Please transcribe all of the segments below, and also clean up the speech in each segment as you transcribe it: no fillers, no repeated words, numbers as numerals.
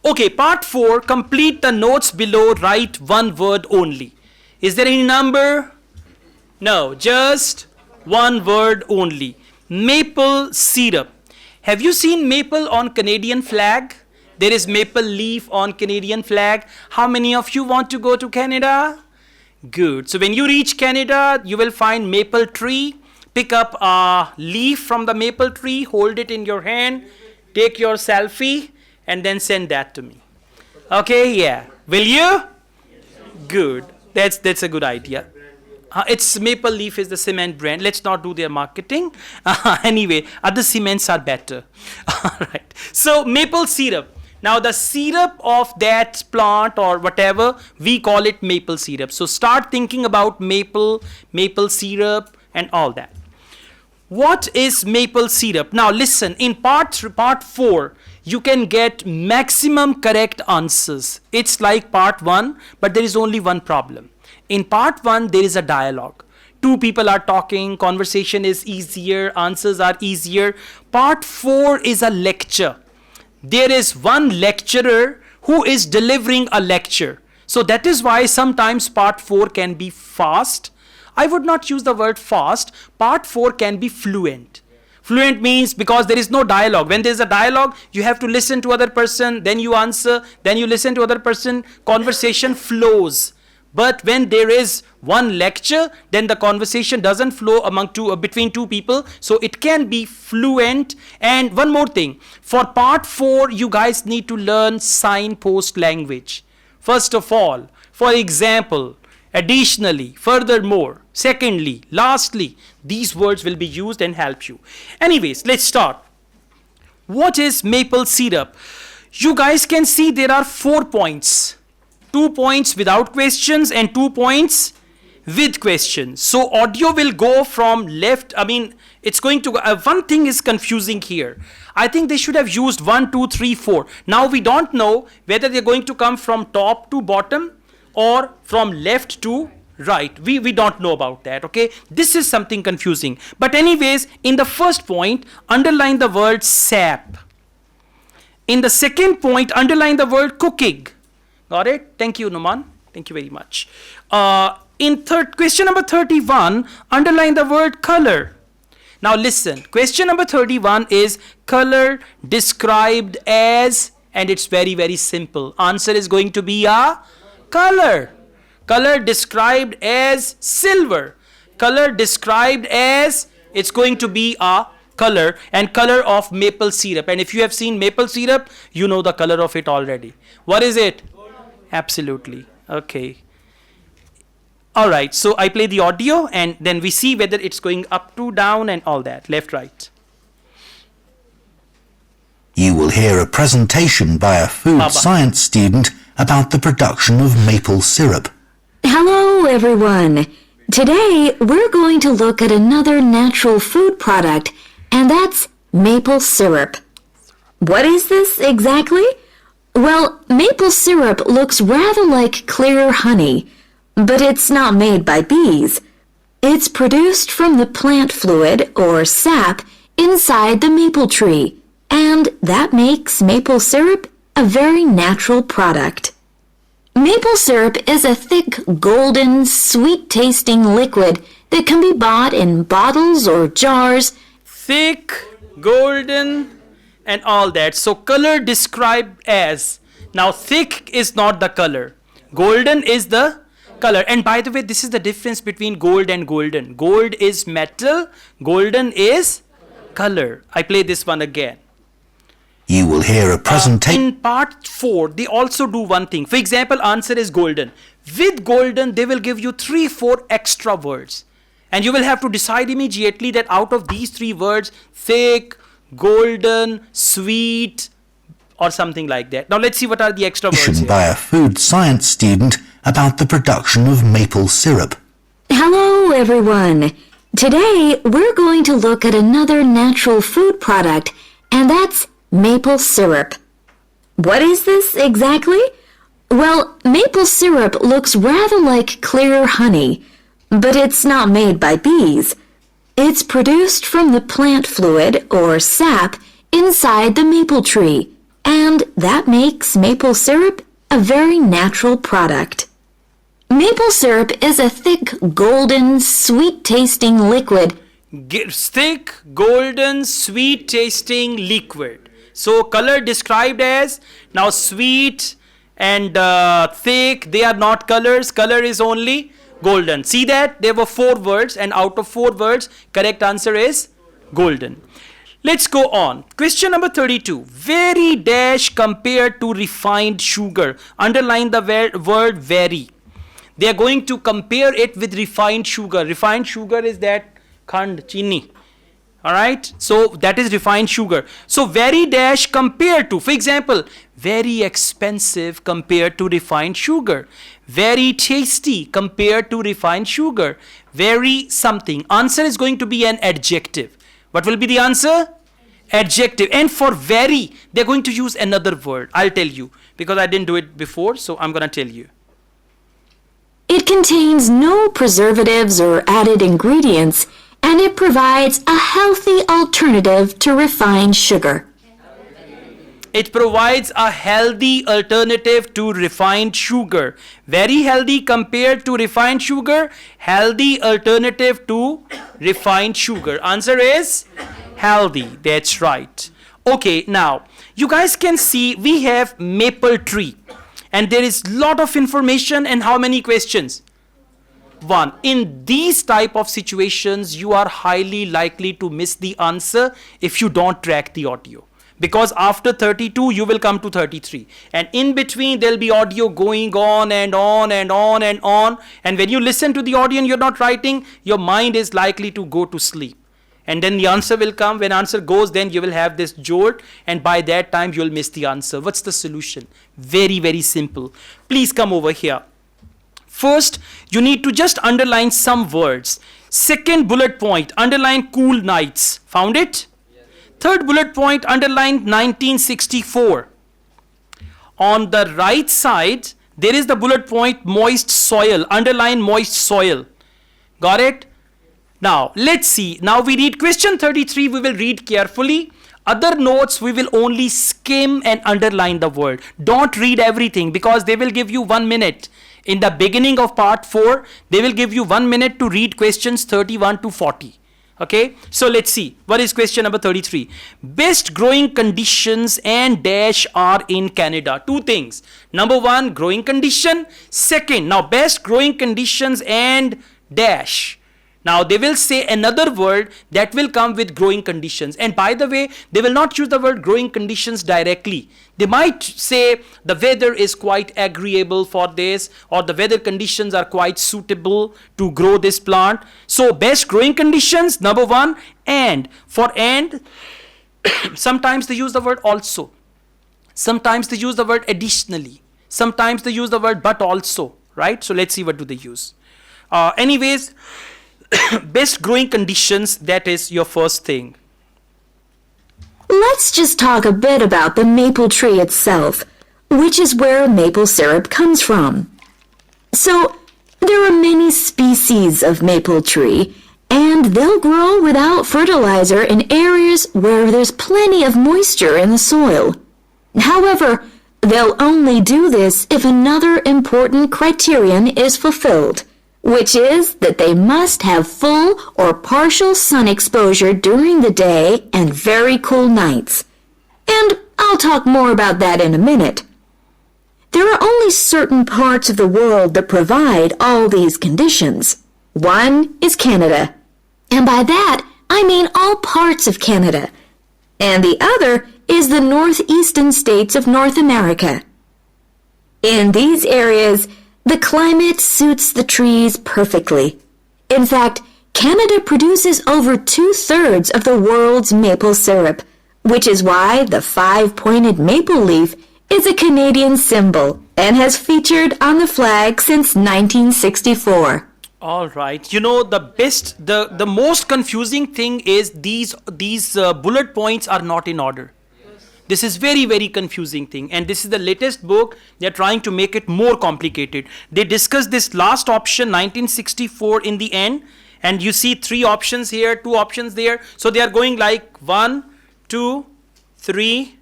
Okay, part 4, complete the notes below, write one word only. Is there any number? No, just one word only. Maple syrup. Have you seen maple on Canadian flag? There is maple leaf on Canadian flag. How many of you want to go to Canada? Good. So when you reach Canada, you will find maple tree. Pick up a leaf from the maple tree, hold it in your hand, take your selfie, and then send that to me. Okay, yeah. Will you? Good. That's a good idea. It's Maple Leaf is the cement brand. Let's not do their marketing. Anyway, other cements are better. All right. So maple syrup. Now the syrup of that plant or whatever, we call it maple syrup. So start thinking about maple syrup and all that. What is maple syrup? Now listen, in part 4, you can get maximum correct answers. It's like part 1, but there is only one problem. In part 1, there is a dialogue. Two people are talking, conversation is easier, answers are easier. Part 4 is a lecture. There is one lecturer who is delivering a lecture. So that is why sometimes part 4 can be fast. I would not use the word fast. Part 4 can be fluent. Fluent means because there is no dialogue. When there is a dialogue, you have to listen to other person, then you answer, then you listen to other person. Conversation flows. But when there is one lecture, then the conversation doesn't flow between two people. So it can be fluent. And one more thing. For part 4, you guys need to learn signpost language. First of all, for example, additionally, furthermore, secondly, lastly, these words will be used and help you. Anyways, let's start. What is maple syrup? You guys can see there are 4 points. 2 points without questions and 2 points with questions. So audio will go from left. It's going to go. One thing is confusing here. I think they should have used 1, 2, 3, 4. Now we don't know whether they're going to come from top to bottom or from left to right. We don't know about that, okay? This is something confusing. But anyways, in the first point, underline the word sap. In the second point, underline the word cooking. Got it? Thank you, Numan. Thank you very much. In question number 31, underline the word color. Now listen, question number 31 is color described as, and it's very, very simple. Answer is going to be a color. Color described as silver. Color described as, it's going to be a color, and color of maple syrup. And if you have seen maple syrup, you know the color of it already. What is it? Absolutely. Okay. All right. So I play the audio and then we see whether it's going up to down and all that. Left, right. You will hear a presentation by a food science student about the production of maple syrup. Hello, everyone. Today, we're going to look at another natural food product, and that's maple syrup. What is this exactly? Well, maple syrup looks rather like clear honey, but it's not made by bees. It's produced from the plant fluid, or sap, inside the maple tree, and that makes maple syrup a very natural product. Maple syrup is a thick, golden, sweet-tasting liquid that can be bought in bottles or jars. Thick, golden, and all that. So color described as. Now thick is not the color. Golden is the color. And by the way, this is the difference between gold and golden. Gold is metal. Golden is color. I play this one again. You will hear a presentation. In part 4, they also do one thing. For example, answer is golden. With golden, they will give you 3-4 extra words. And you will have to decide immediately that out of these 3 words, thick, golden, sweet, or something like that. Now let's see what are the extra words here. By a food science student about the production of maple syrup. Hello, everyone. Today, we're going to look at another natural food product, and that's maple syrup. What is this exactly? Well, maple syrup looks rather like clear honey, but it's not made by bees. It's produced from the plant fluid, or sap, inside the maple tree, and that makes maple syrup a very natural product. Maple syrup is a thick, golden, sweet-tasting liquid. Thick, golden, sweet-tasting liquid. So color described as, now sweet and thick, they are not colors. Color is only golden. See that? There were 4 words, and out of 4 words, correct answer is golden. Let's go on. Question number 32. Very dash compared to refined sugar. Underline the word very. They are going to compare it with refined sugar. Refined sugar is that khand, chini. Alright, so that is refined sugar. So very dash compared to, for example, very expensive compared to refined sugar. Very tasty compared to refined sugar. Very something. Answer is going to be an adjective. What will be the answer? Adjective. And for very, they're going to use another word. I'll tell you because I didn't do it before, so I'm going to tell you. It contains no preservatives or added ingredients, and it provides a healthy alternative to refined sugar. It provides a healthy alternative to refined sugar. Very healthy compared to refined sugar. Healthy alternative to refined sugar. Answer is healthy. That's right. Okay, now you guys can see we have maple tree. And there is lot of information and how many questions? 1. In these type of situations, you are highly likely to miss the answer if you don't track the audio. Because after 32, you will come to 33. And in between, there'll be audio going on and on and on and on. And when you listen to the audio and you're not writing, your mind is likely to go to sleep. And then the answer will come. When answer goes, then you will have this jolt. And by that time, you'll miss the answer. What's the solution? Very, very simple. Please come over here. First, you need to just underline some words. Second bullet point, underline cool nights. Found it? Yes. Third bullet point, underline 1964. On the right side, there is the bullet point moist soil. Underline moist soil. Got it? Now, let's see. Now we read question 33. We will read carefully. Other notes, we will only skim and underline the word. Don't read everything because they will give you 1 minute. In the beginning of part 4, they will give you 1 minute to read questions 31 to 40. Okay, so let's see. What is question number 33? Best growing conditions and dash are in Canada. 2 things. Number 1, growing condition. Second, now best growing conditions and dash. Now they will say another word that will come with growing conditions. And by the way, they will not use the word growing conditions directly. They might say the weather is quite agreeable for this, or the weather conditions are quite suitable to grow this plant. So best growing conditions, number 1, and for and, sometimes they use the word also. Sometimes they use the word additionally. Sometimes they use the word but also, right? So let's see what do they use. Anyways, best growing conditions, that is your first thing. Let's just talk a bit about the maple tree itself, which is where maple syrup comes from. So, there are many species of maple tree, and they'll grow without fertilizer in areas where there's plenty of moisture in the soil. However, they'll only do this if another important criterion is fulfilled, which is that they must have full or partial sun exposure during the day and very cool nights. And I'll talk more about that in a minute. There are only certain parts of the world that provide all these conditions. One is Canada, and by that I mean all parts of Canada. And the other is the northeastern states of North America. In these areas, the climate suits the trees perfectly. In fact, Canada produces over 2/3 of the world's maple syrup, which is why the 5-pointed maple leaf is a Canadian symbol and has featured on the flag since 1964. All right. You know, the most confusing thing is these bullet points are not in order. This is very, very confusing thing, and this is the latest book. They're trying to make it more complicated. They discuss this last option 1964 in the end, and you see 3 options here, 2 options there. So they are going like 1, 2, 3,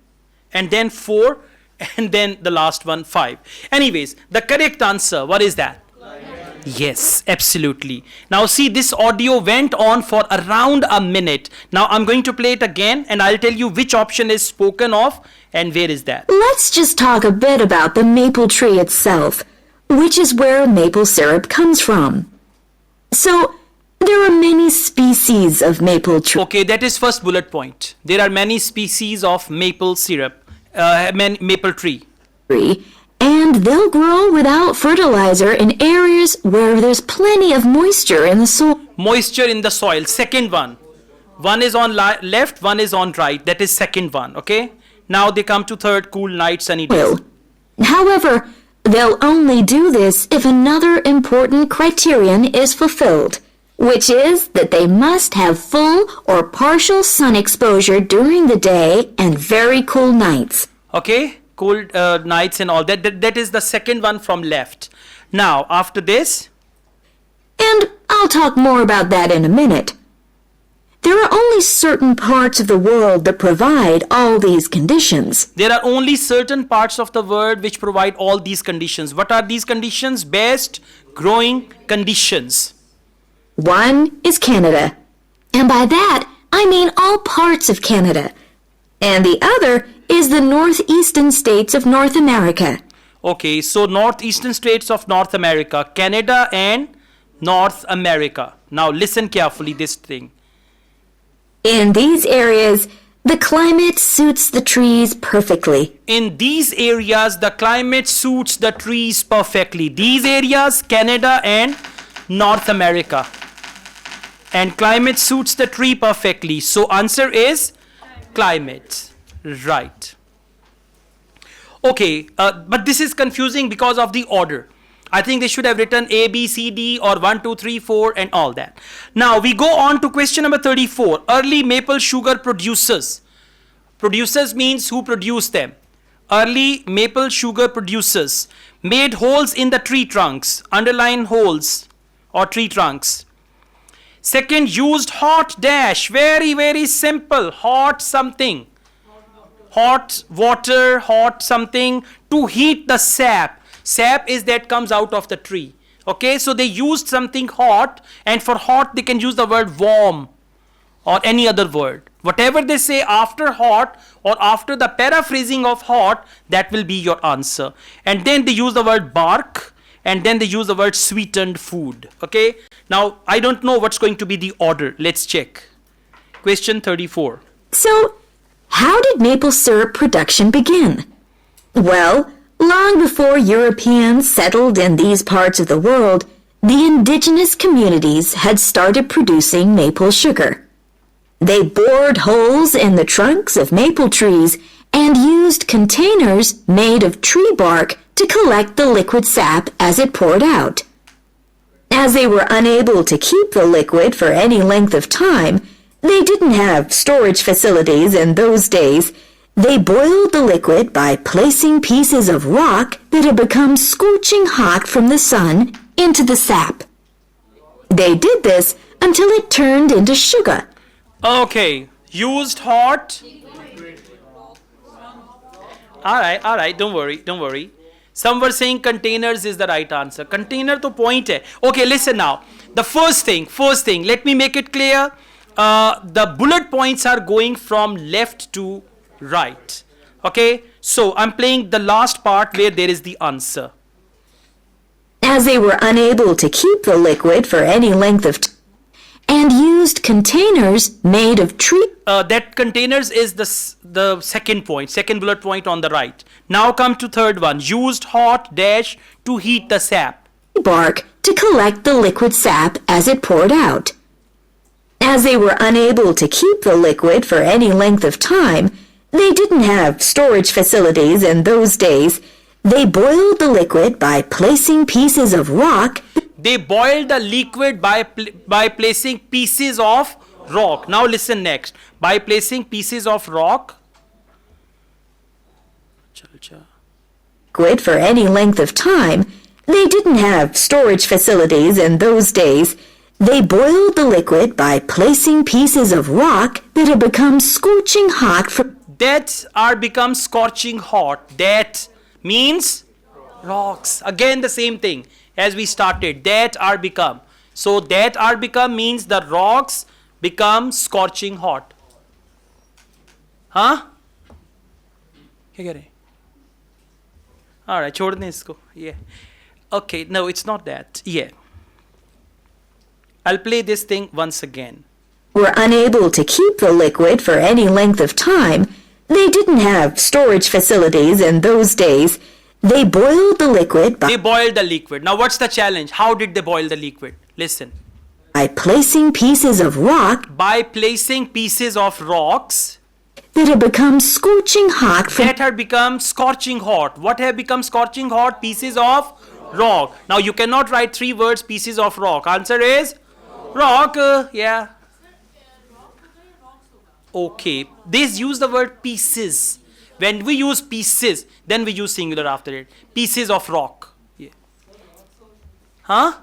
and then 4, and then the last one 5. Anyways, the correct answer, what is that? Yes, absolutely. Now see, this audio went on for around a minute. Now I'm going to play it again and I'll tell you which option is spoken of and where is that. Let's just talk a bit about the maple tree itself, which is where maple syrup comes from. So, there are many species of maple tree. Okay, that is first bullet point. There are many species of maple syrup, maple tree. And they'll grow without fertilizer in areas where there's plenty of moisture in the soil. Moisture in the soil, second one. One is on left, one is on right. That is second one, okay? Now they come to third, cool night, sunny days. However, they'll only do this if another important criterion is fulfilled, which is that they must have full or partial sun exposure during the day and very cool nights. Okay? Cold nights and all that. That is the second one from left. Now, after this. And I'll talk more about that in a minute. There are only certain parts of the world that provide all these conditions. There are only certain parts of the world which provide all these conditions. What are these conditions? Best growing conditions. One is Canada. And by that, I mean all parts of Canada. And the other is the northeastern states of North America. Okay, so northeastern states of North America, Canada and North America. Now listen carefully this thing. In these areas, the climate suits the trees perfectly. In these areas, the climate suits the trees perfectly. These areas, Canada and North America. And climate suits the tree perfectly. So answer is climate. Right. Okay, but this is confusing because of the order. I think they should have written A, B, C, D or 1, 2, 3, 4 and all that. Now we go on to question number 34. Early maple sugar producers. Producers means who produce them. Early maple sugar producers made holes in the tree trunks. Underline holes or tree trunks. Second, used hot dash. Very, very simple. Hot something. Hot water, hot something to heat the sap. Sap is that comes out of the tree. Okay, so they used something hot, and for hot they can use the word warm or any other word. Whatever they say after hot or after the paraphrasing of hot, that will be your answer. And then they use the word bark, and then they use the word sweetened food. Okay, now I don't know what's going to be the order. Let's check. Question 34. So, how did maple syrup production begin? Well, long before Europeans settled in these parts of the world, the indigenous communities had started producing maple sugar. They bored holes in the trunks of maple trees and used containers made of tree bark to collect the liquid sap as it poured out. As they were unable to keep the liquid for any length of time, they didn't have storage facilities in those days. They boiled the liquid by placing pieces of rock that had become scorching hot from the sun into the sap. They did this until it turned into sugar. Okay, used hot. Alright, don't worry. Some were saying containers is the right answer. Container to point hai. Okay, listen now. The first thing, let me make it clear. The bullet points are going from left to right. Okay, so I'm playing the last part where there is the answer. As they were unable to keep the liquid for any length of time and used containers made of tree. That containers is the second bullet point on the right. Now come to third one. Used hot dash to heat the sap. Bark to collect the liquid sap as it poured out. As they were unable to keep the liquid for any length of time, they didn't have storage facilities in those days. They boiled the liquid by placing pieces of rock. They boiled the liquid by placing pieces of rock. Now listen next. By placing pieces of rock. Liquid for any length of time. They didn't have storage facilities in those days. They boiled the liquid by placing pieces of rock that had become scorching hot from. that are become scorching hot. That means rocks. Again the same thing as we started. That are become. So that are become means the rocks become scorching hot. हाँ क्या कह रहे हैं? Alright, छोड़ दें इसको. Yeah. Okay, no, it's not that. Yeah. I'll play this thing once again. Were unable to keep the liquid for any length of time. They didn't have storage facilities in those days. They boiled the liquid They boiled the liquid. Now what's the challenge? How did they boil the liquid? Listen. by placing pieces of rock By placing pieces of rocks that had become scorching hot from that had become scorching hot. What have become scorching hot? Pieces of rock. Now you cannot write 3 words pieces of rock. Answer is rock. Yeah. Okay. This use the word pieces. When we use pieces, then we use singular after it. Pieces of rock. Yeah. Huh?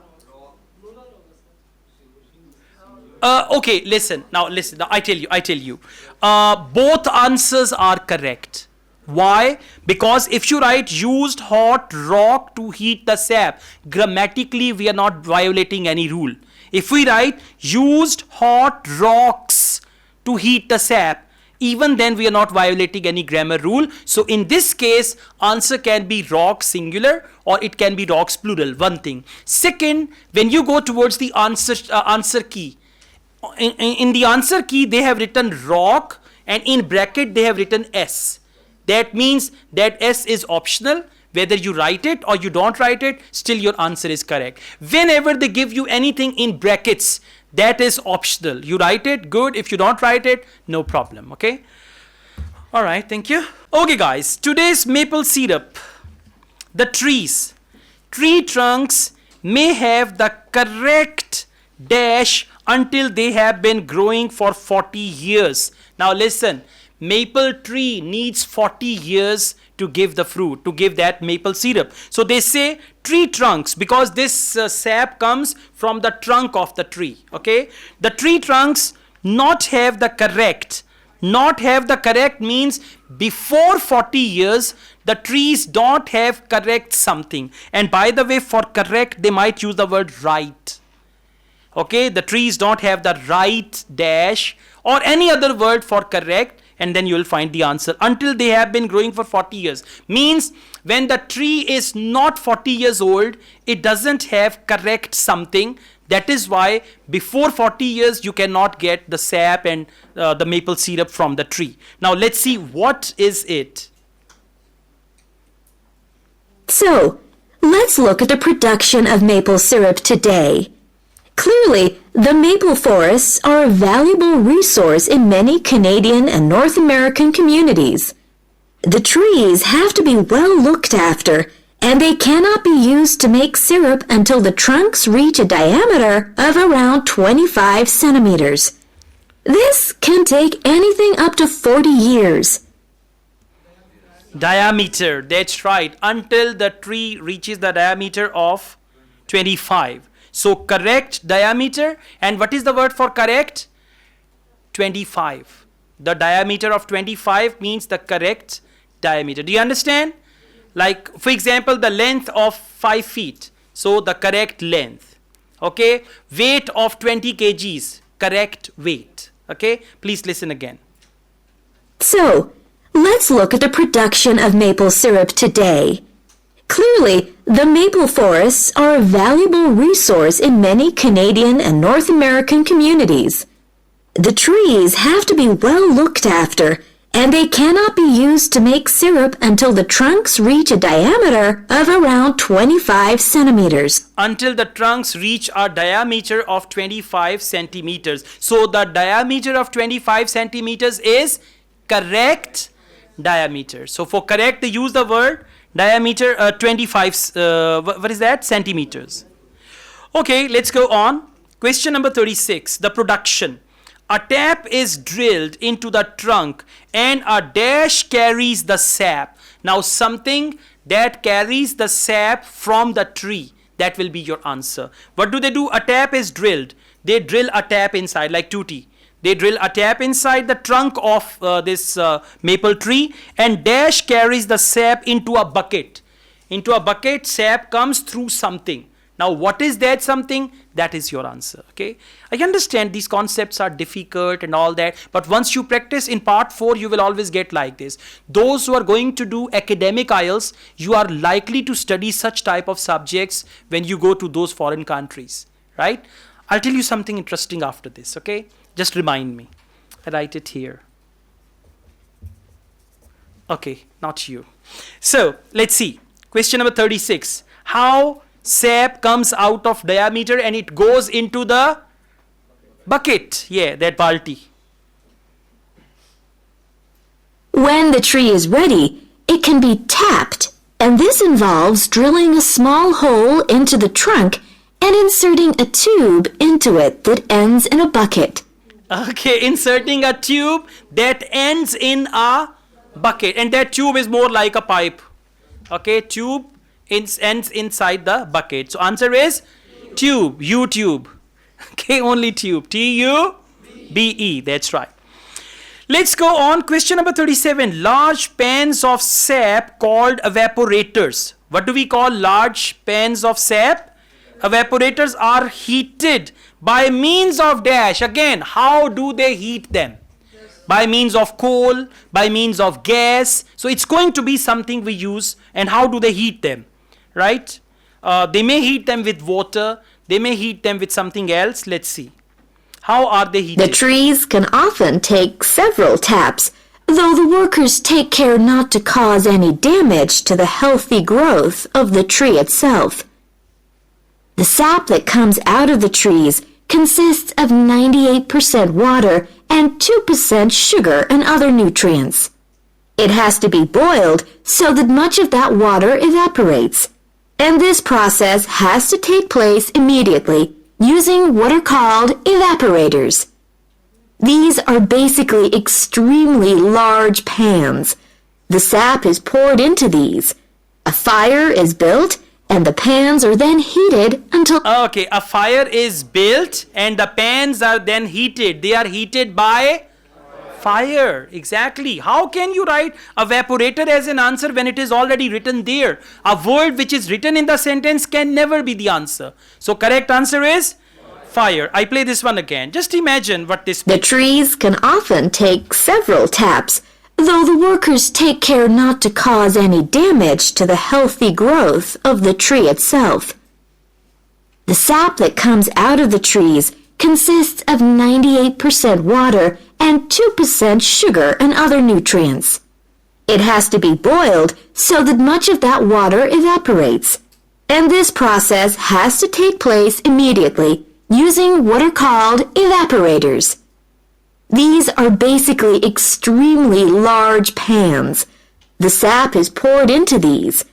Okay, listen. Now listen. Now I tell you. Both answers are correct. Why? Because if you write used hot rock to heat the sap, grammatically we are not violating any rule. If we write used hot rocks to heat the sap, even then we are not violating any grammar rule. So in this case, answer can be rock singular or it can be rocks plural. One thing. Second, when you go towards the answer key, in the answer key they have written rock and in bracket they have written S. That means that S is optional. Whether you write it or you don't write it, still your answer is correct. Whenever they give you anything in brackets, that is optional. You write it, good. If you don't write it, no problem. Okay. All right. Thank you. Okay, guys. Today's maple syrup. The trees. Tree trunks may have the correct dash until they have been growing for 40 years. Now listen. Maple tree needs 40 years to give the fruit, to give that maple syrup. So they say tree trunks because this sap comes from the trunk of the tree. Okay, the tree trunks not have the correct. Not have the correct means before 40 years the trees don't have correct something. And by the way, for correct they might use the word right. Okay, the trees don't have the right dash or any other word for correct. And then you will find the answer. Until they have been growing for 40 years. Means when the tree is not 40 years old, it doesn't have correct something. That is why before 40 years you cannot get the sap and the maple syrup from the tree. Now let's see what is it. So, let's look at the production of maple syrup today. Clearly, the maple forests are a valuable resource in many Canadian and North American communities. The trees have to be well looked after, and they cannot be used to make syrup until the trunks reach a diameter of around 25 centimeters. This can take anything up to 40 years. Diameter, that's right. Until the tree reaches the diameter of 25. So correct diameter, and what is the word for correct? 25. The diameter of 25 means the correct diameter. Do you understand? Like for example, the length of 5 feet. So the correct length. Okay. Weight of 20 kgs. Correct weight. Okay. Please listen again. So, let's look at the production of maple syrup today. Clearly, the maple forests are a valuable resource in many Canadian and North American communities. The trees have to be well looked after, and they cannot be used to make syrup until the trunks reach a diameter of around 25 centimeters. Until the trunks reach a diameter of 25 centimeters. So the diameter of 25 centimeters is correct diameter. So for correct, they use the word diameter 25, what is that? Centimeters. Okay, let's go on. Question number 36, the production. A tap is drilled into the trunk and a dash carries the sap. Now something that carries the sap from the tree. That will be your answer. What do? A tap is drilled. They drill a tap inside like tutti. They drill a tap inside the trunk of this maple tree, and dash carries the sap into a bucket. Into a bucket, sap comes through something. Now, what is that something? That is your answer, okay? I understand these concepts are difficult and all that, but once you practice in part 4, you will always get like this. Those who are going to do academic IELTS, you are likely to study such type of subjects when you go to those foreign countries, right? I'll tell you something interesting after this, okay? Just remind me. I write it here. Okay, not you. So, let's see. Question number 36. How sap comes out of diameter and it goes into the bucket. Yeah, that balti. When the tree is ready, it can be tapped, and this involves drilling a small hole into the trunk and inserting a tube into it that ends in a bucket. Okay, inserting a tube that ends in a bucket, and that tube is more like a pipe. Okay, tube ends inside the bucket. So answer is tube, YouTube. Okay, only tube. T-U-B-E. That's right. Let's go on. Question number 37. Large pans of sap called evaporators. What do we call large pans of sap? Evaporators are heated by means of dash. Again, how do they heat them? By means of coal, by means of gas. So it's going to be something we use. And how do they heat them? Right? They may heat them with water. They may heat them with something else. Let's see. How are they heated? The trees can often take several taps, though the workers take care not to cause any damage to the healthy growth of the tree itself. The sap that comes out of the trees consists of 98% water and 2% sugar and other nutrients. It has to be boiled so that much of that water evaporates, and this process has to take place immediately using what are called evaporators. These are basically extremely large pans. The sap is poured into these. A fire is built, and the pans are then heated until... Okay, a fire is built and the pans are then heated. They are heated by fire. Exactly. How can you write evaporator as an answer when it is already written there? A word which is written in the sentence can never be the answer. So correct answer is fire. I play this one again. Just imagine what this means. The trees can often take several taps, though the workers take care not to cause any damage to the healthy growth of the tree itself. The sap that comes out of the trees consists of 98% water and 2% sugar and other nutrients. It has to be boiled so that much of that water evaporates, and this process has to take place immediately using what are called evaporators. These are basically extremely large pans. The sap is poured into these.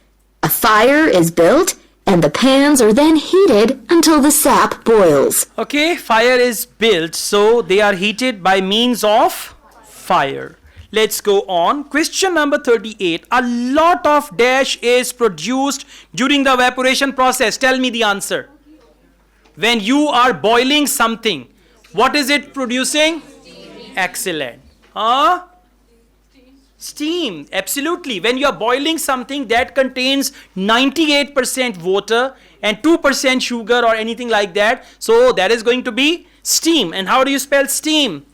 A fire is built, and the pans are then heated until the sap boils. Okay, fire is built, so they are heated by means of fire. Let's go on. Question number 38. A lot of dash is produced during the evaporation process. Tell me the answer. When you are boiling something, what is it producing? Excellent. Steam. Absolutely. When you are boiling something that contains 98% water and 2% sugar or anything like that, so that is going to be steam. And how do you spell steam?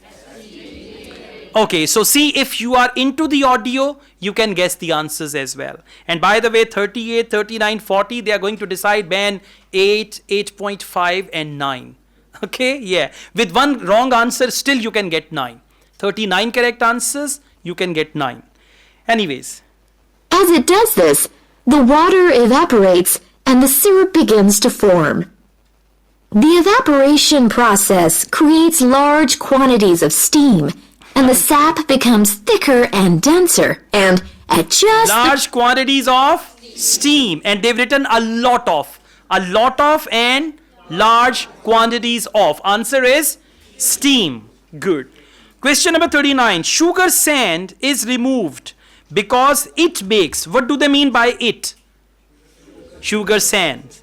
Okay, so see, if you are into the audio, you can guess the answers as well. And by the way, 38, 39, 40, they are going to decide band 8, 8.5 and 9. Okay, yeah. With one wrong answer, still you can get 9. 39 correct answers, you can get 9. Anyways. As it does this, the water evaporates and the syrup begins to form. The evaporation process creates large quantities of steam, and the sap becomes thicker and denser, and at just large quantities of steam, and they've written a lot of and large quantities of. Answer is steam. Good. Question number 39. Sugar sand is removed because it makes. What do they mean by it? Sugar sand.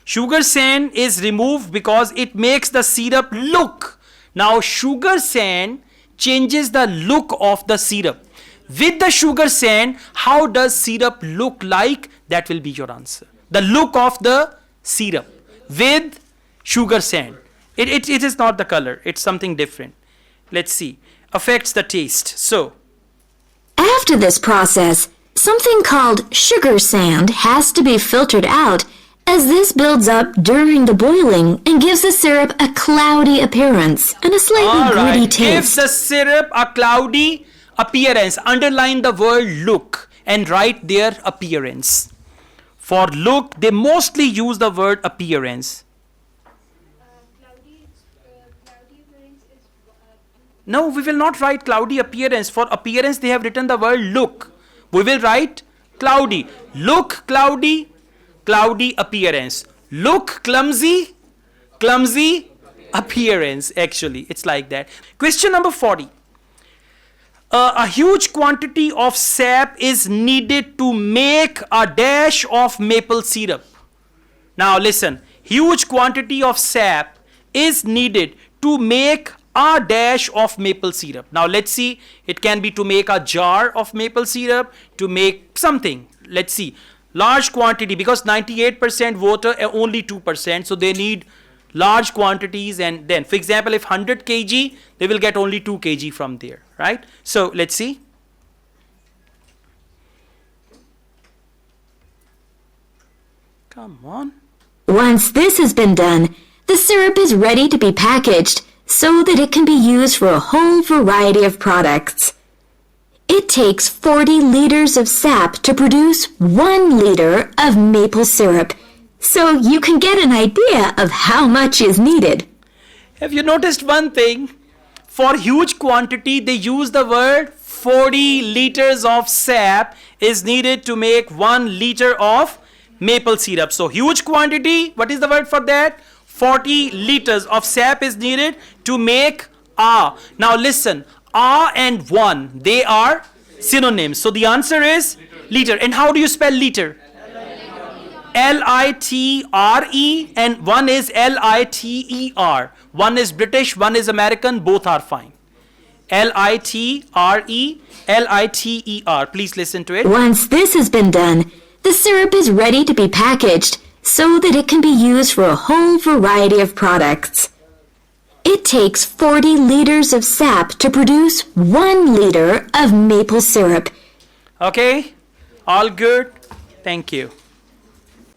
Sugar sand is removed because it makes the syrup look Now sugar sand changes the look of the syrup. With the sugar sand, how does syrup look like? That will be your answer. The look of the syrup with sugar sand. It is not the color, it's something different. Let's see. Affects the taste. So, After this process, something called sugar sand has to be filtered out, as this builds up during the boiling and gives the syrup a cloudy appearance and a slightly gritty gives taste. the syrup a cloudy appearance. Underline the word look and write their appearance. For look, they mostly use the word appearance. Cloudy appearance is No, we will not write cloudy appearance. For appearance, they have written the word look. We will write cloudy. Look cloudy, cloudy appearance. Look clumsy, clumsy appearance. Actually, it's like that. Question number 40. A huge quantity of sap is needed to make a dash of maple syrup. Now listen, huge quantity of sap is needed to make a dash of maple syrup. Now let's see, it can be to make a jar of maple syrup, to make something. Let's see, large quantity, because 98% water, only 2%, so they need large quantities. And then, for example, if 100 kg, they will get only 2 kg from there, right? So let's see. Come on. Once this has been done, the syrup is ready to be packaged so that it can be used for a whole variety of products. It takes 40 liters of sap to produce 1 liter of maple syrup, so you can get an idea of how much is needed. Have you noticed one thing? For huge quantity, they use the word 40 liters of sap is needed to make 1 liter of maple syrup. So huge quantity, what is the word for that? 40 liters of sap is needed to make a. Now listen, a and 1, they are synonyms. So the answer is liter. And how do you spell liter? L-I-T-R-E, and one is L-I-T-E-R. One is British, one is American, both are fine. L-I-T-R-E, L-I-T-E-R. Please listen to it. Once this has been done, the syrup is ready to be packaged so that it can be used for a whole variety of products. It takes 40 liters of sap to produce 1 liter of maple syrup. Okay, all good. Thank you.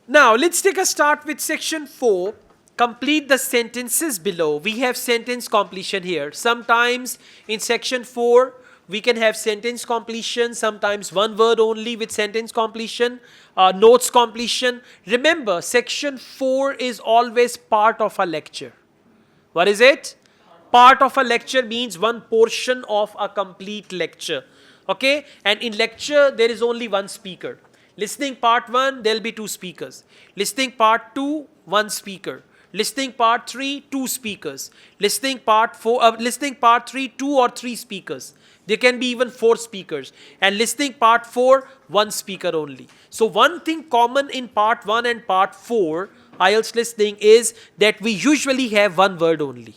Now let's take a start with section 4. Complete the sentences below. We have sentence completion here. Sometimes in section 4 we can have sentence completion, sometimes one word only with sentence completion, notes completion. Remember, section 4 is always part of a lecture. What is it? Part of a lecture means one portion of a complete lecture. Okay? And in lecture there is only one speaker. Listening part 1, there will be 2 speakers. Listening part 2, 1 speaker. Listening part 3, 2 speakers. Listening part 3, 2 or 3 speakers. There can be even 4 speakers. And listening part 4, 1 speaker only. So one thing common in part 1 and part 4, IELTS listening, is that we usually have one word only.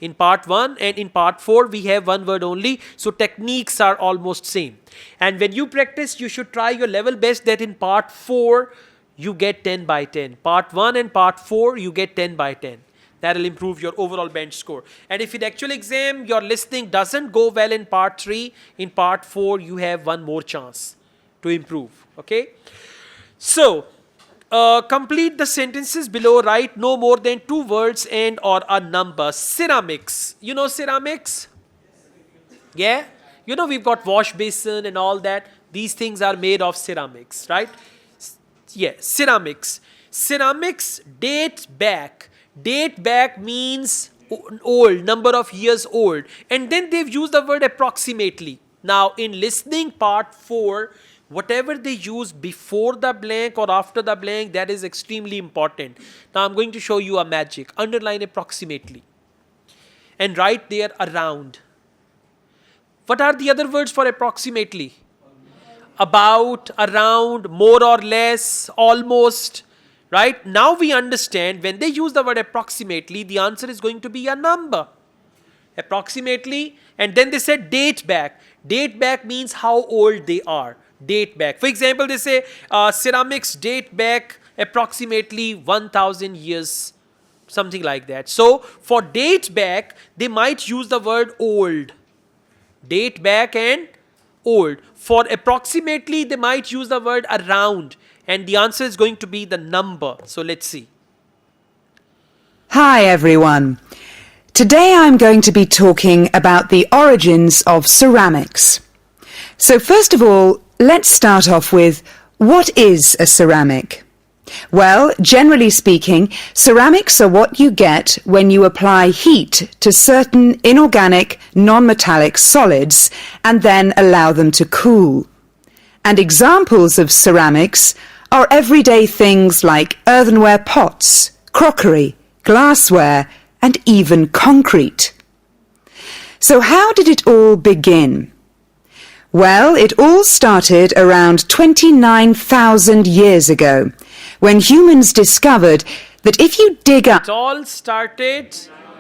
In part 1 and in part 4 we have one word only, so techniques are almost same. And when you practice, you should try your level best that in part 4 you get 10 by 10. Part 1 and part 4 you get 10 by 10. That will improve your overall bench score. And if in actual exam your listening doesn't go well in part 3, in part 4 you have one more chance to improve. Okay? So, complete the sentences below. Write no more than 2 words and or a number. Ceramics. You know ceramics? Yeah? You know we've got wash basin and all that. These things are made of ceramics, right? Yeah, ceramics. Ceramics date back. Date back means old, number of years old. And then they've used the word approximately. Now in listening part 4, whatever they use before the blank or after the blank, that is extremely important. Now I'm going to show you a magic. Underline approximately. And write there around. What are the other words for approximately? About, around, more or less, almost. Right? Now we understand when they use the word approximately, the answer is going to be a number. approximately, and then they said date back. Date back means how old they are. Date back. For example, they say ceramics date back approximately 1000 years, something like that. So for date back, they might use the word old. Date back and old. For approximately, they might use the word around, and the answer is going to be the number. So let's see. Hi everyone. Today I'm going to be talking about the origins of ceramics. So first of all, let's start off with, what is a ceramic? Well, generally speaking, ceramics are what you get when you apply heat to certain inorganic, non-metallic solids and then allow them to cool. And examples of ceramics are everyday things like earthenware pots, crockery, glassware, and even concrete. So how did it all begin? Well, it all started around 29,000 years ago, when humans discovered that if you dig up... It all started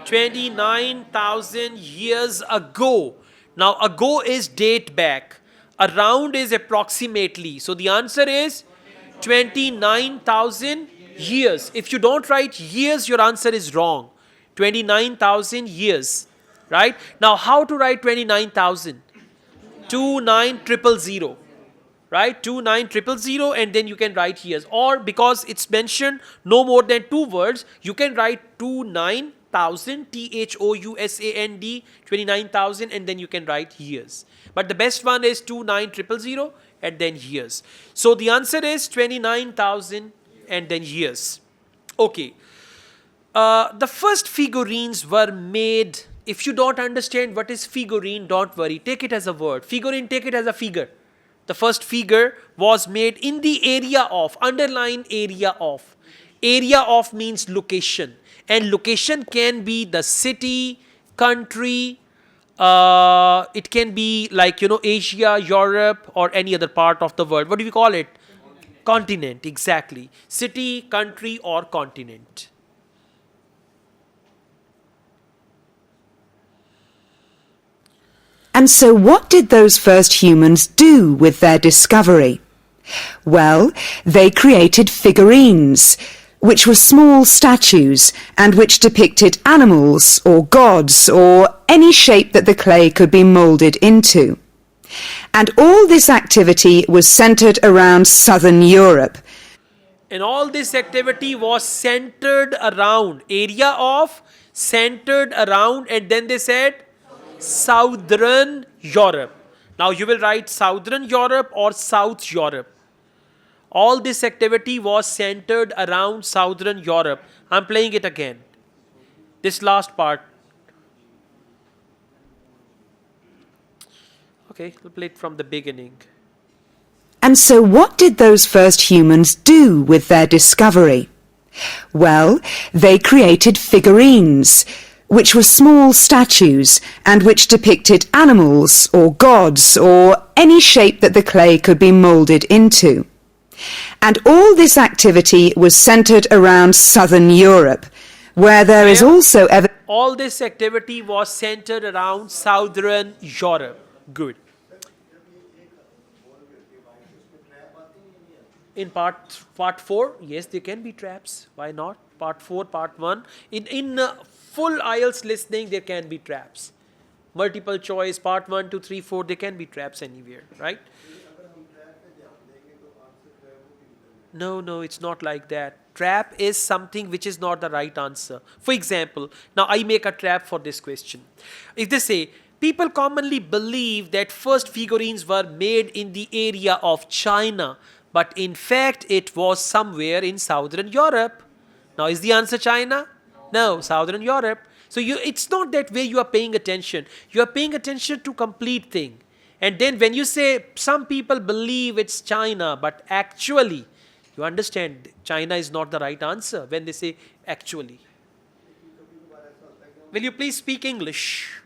29,000 years ago. Now, ago is date back. Around is approximately. So the answer is 29,000 years. If you don't write years, your answer is wrong. 29,000 years. Right? Now, how to write 29,000? 29000. Right? 29000, and then you can write years. Or because it's mentioned no more than 2 words, you can write 29,000, THOUSAND, 29,000, and then you can write years. But the best one is 29000 and then years. So the answer is 29,000 and then years. Okay. The first figurines were made. If you don't understand what is figurine, don't worry. Take it as a word. Figurine, take it as a figure. The first figure was made in the area of, underline area of. Area of means location. And location can be the city, country, it can be like, Asia, Europe, or any other part of the world. What do we call it? Continent, exactly. City, country, or continent. And so what did those first humans do with their discovery? Well, they created figurines, which were small statues and which depicted animals or gods or any shape that the clay could be moulded into. And all this activity was centered around southern Europe. And all this activity was centered around, area of, centered around, and then they said, Southern Europe. Now you will write Southern Europe or South Europe. All this activity was centered around Southern Europe. I'm playing it again. This last part. Okay, we'll play it from the beginning. And so what did those first humans do with their discovery? Well, they created figurines, which were small statues and which depicted animals or gods or any shape that the clay could be moulded into. And all this activity was centered around southern Europe, where there is also all this activity was centered around southern Europe. Good. In part 4, yes, there can be traps. Why not? Part 4, part 1. In full IELTS listening, there can be traps. Multiple choice, part 1, 2, 3, 4, there can be traps anywhere, right? No, it's not like that. Trap is something which is not the right answer. For example, now I make a trap for this question. If they say, people commonly believe that first figurines were made in the area of China, but in fact it was somewhere in Southern Europe. Now is the answer China? No, Southern Europe. So it's not that way you are paying attention. You are paying attention to complete thing. And then when you say some people believe it's China, but actually, you understand China is not the right answer when they say actually. Will you please speak English?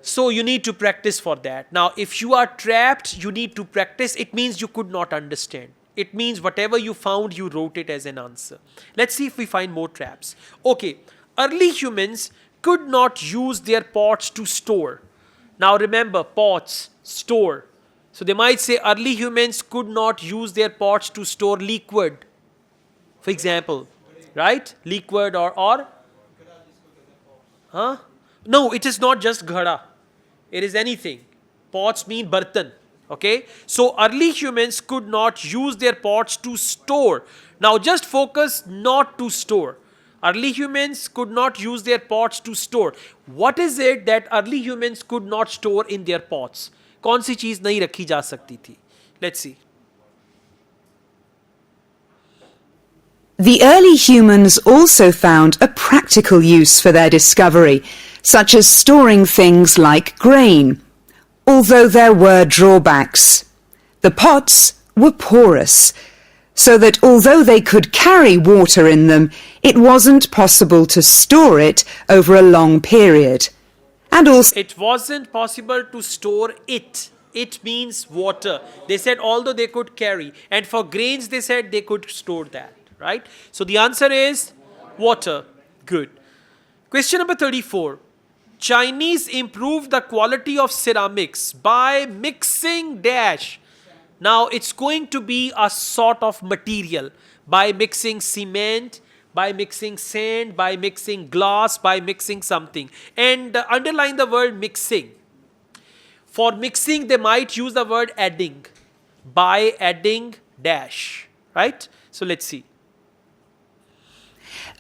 So you need to practice for that. Now, if you are trapped, you need to practice. It means you could not understand. It means whatever you found, you wrote it as an answer. Let's see if we find more traps. Okay, early humans could not use their pots to store. Now remember, pots, store. So they might say early humans could not use their pots to store liquid. For example, right? Liquid or huh? No, it is not just ghada. It is anything. Pots mean bartan. Okay? So early humans could not use their pots to store. Now just focus not to store. Early humans could not use their pots to store. What is it that early humans could not store in their pots? कौन सी चीज नहीं रखी जा सकती थी? Let's see. The early humans also found a practical use for their discovery, such as storing things like grain, although there were drawbacks. The pots were porous, so that although they could carry water in them, it wasn't possible to store it over a long period. And also, It wasn't possible to store it. It means water. They said although they could carry. And for grains, they said they could store that. Right? So the answer is water. Good. Question number 34. Chinese improved the quality of ceramics by mixing dash. Now it's going to be a sort of material by mixing cement, by mixing sand, by mixing glass, by mixing something. And underline the word mixing. For mixing, they might use the word adding. By adding dash. Right? So let's see.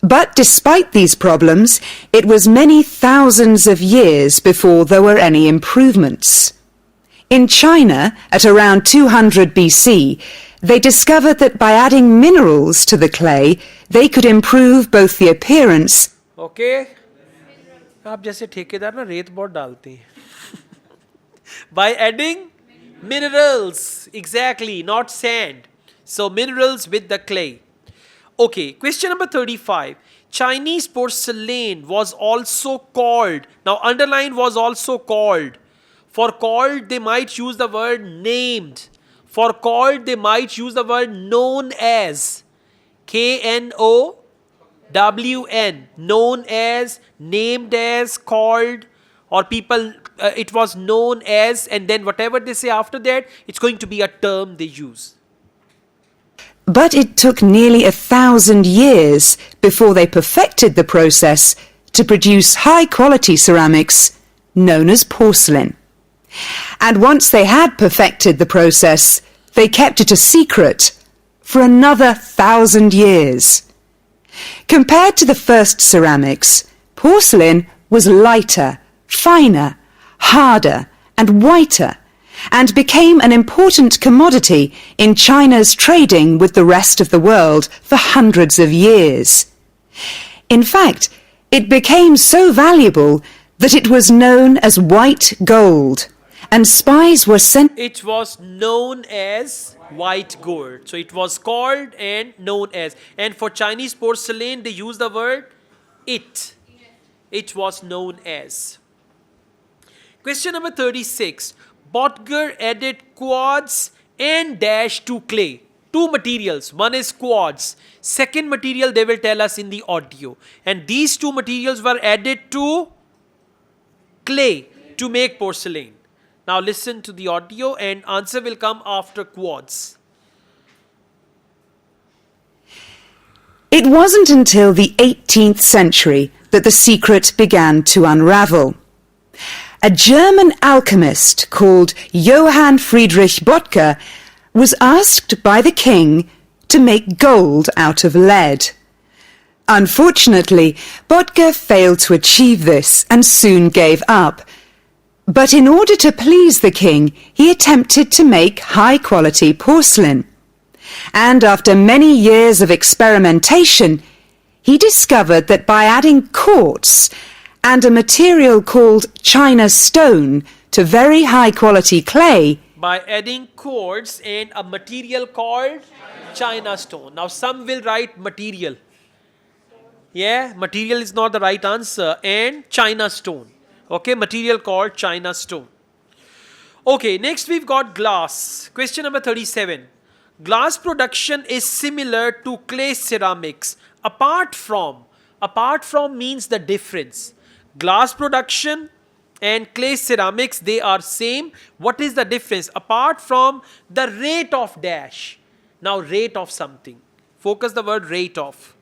but despite these problems, it was many thousands of years before there were any improvements. In China, at around 200 BC, they discovered that by adding minerals to the clay, they could improve both the appearance. Okay? आप जैसे ठेकेदार ना रेत बहुत डालते हैं. By adding minerals, exactly, not sand. So minerals with the clay. Okay, question number 35. Chinese porcelain was also called. Now underline was also called. For called, they might use the word named. For called, they might use the word known as. K-N-O-W-N. Known as, named as, called, or people, it was known as, and then whatever they say after that, it's going to be a term they use. But it took nearly 1,000 years before they perfected the process to produce high-quality ceramics known as porcelain. And once they had perfected the process, they kept it a secret for another 1,000 years. Compared to the first ceramics, porcelain was lighter, finer, harder, and whiter, and became an important commodity in China's trading with the rest of the world for hundreds of years. In fact, it became so valuable that it was known as white gold, and spies were sent. It was known as white gold. So it was called and known as. And for Chinese porcelain, they use the word it. It was known as. Question number 36. Botger added quartz and dash to clay. Two materials. One is quartz. Second material they will tell us in the audio. And these two materials were added to clay to make porcelain. Now listen to the audio and answer will come after quartz. It wasn't until the 18th century that the secret began to unravel. A German alchemist called Johann Friedrich Botger was asked by the king to make gold out of lead. Unfortunately, Botger failed to achieve this and soon gave up. But in order to please the king, he attempted to make high-quality porcelain. And after many years of experimentation, he discovered that by adding quartz and a material called China stone to very high-quality clay, by adding quartz and a material called China stone. Now some will write material. Yeah, material is not the right answer. And China stone. Okay, material called China stone. Okay, next we've got glass. Question number 37. Glass production is similar to clay ceramics. Apart from means the difference. Glass production and clay ceramics, they are same. What is the difference? Apart from the rate of dash. Now rate of something. Focus the word rate of.